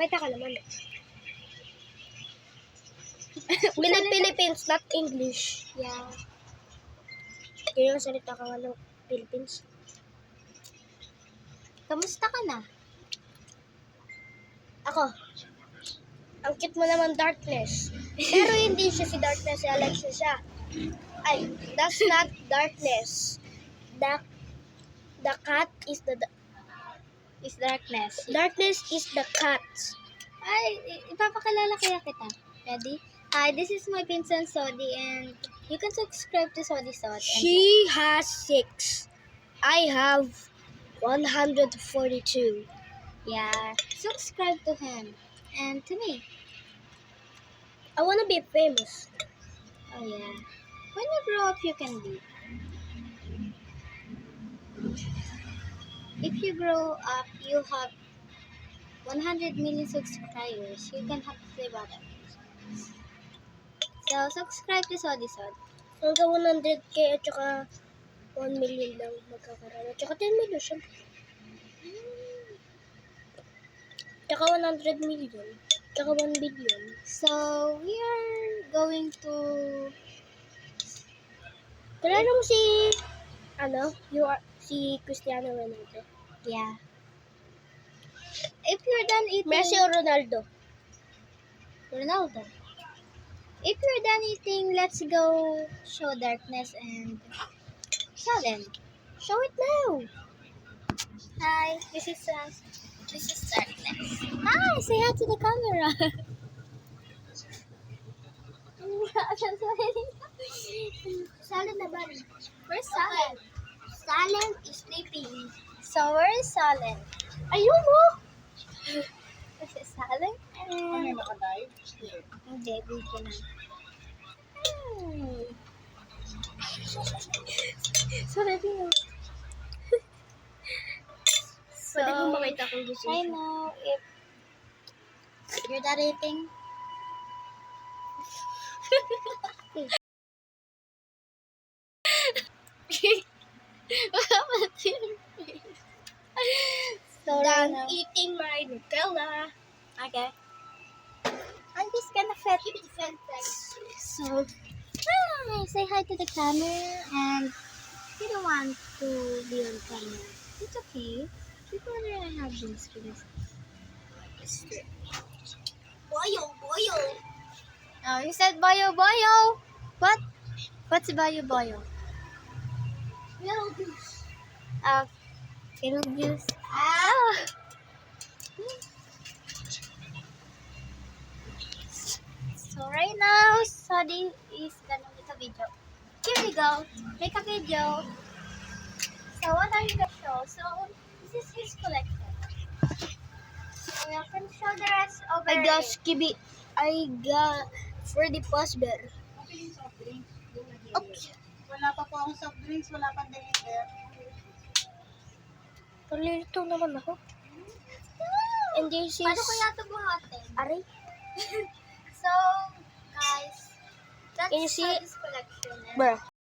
Pakita ka naman. Philippines, not English. Yeah. Kaya yung salita ka ng Philippines. Kamusta ka na? Ako. Ang cute mo naman, Darkness. Pero hindi siya si Darkness, si Alexa siya. Ay, that's not Darkness. The cat is Is Darkness. Darkness is the cat. Ay, ipapakilala kaya kita. Ready? Hi, this is my pinsan Sodi and you can subscribe to Sodi Sod. She has 6. I have 142. Yeah, subscribe to him and to me. I wanna be famous. Oh yeah. When you grow up, you can be. If you grow up, you have 100 million subscribers. You can have to say about it. So, subscribe to Sodi Sod. Hanggang 100k at saka 1 million lang magkakaroon. At saka 10 million siya. Tsaka 100 million. Tsaka 1 billion. So, we are going to... Kilala mo si, si Cristiano Ronaldo? Yeah. If you're done eating... Messi o Ronaldo? Ronaldo. If you're done eating, let's go show Darkness and show them. Show it now! Hi, this is Darkness. Hi, say hi to the camera. Salad na ba? Where's Salad? Salad is sleeping. So where is Salad? Ayun mo! This is Salad. May makadive? Hindi, dito na. Sorry, mo. So, Pwede mo makita kung gusto I mo. know if you're done eating. What happened to your face? So right Done now, eating my Nutella. okay. I'm just gonna fit. So, hi, say hi to the camera, and you don't want to be on camera. It's okay. People already have this for this. Boyo, boyo. Oh, you said boyo boyo. What? What's boyo boyo? Yellow juice. Little juice. Ah. So right now, Sodi is gonna make a video. Here we go. Make a video. So what are you gonna show? So this is his collection. So you can show the rest over I got here. Skibi. I got Freddy Fazbear. Okay yung soft drinks. Okay. Wala pa po akong soft drinks, wala pang deliver. Palilito naman ako. And this is... Paano kaya ito buhatin? Aray. So guys, that's Can you see it? Sodi's collection. And Bruh.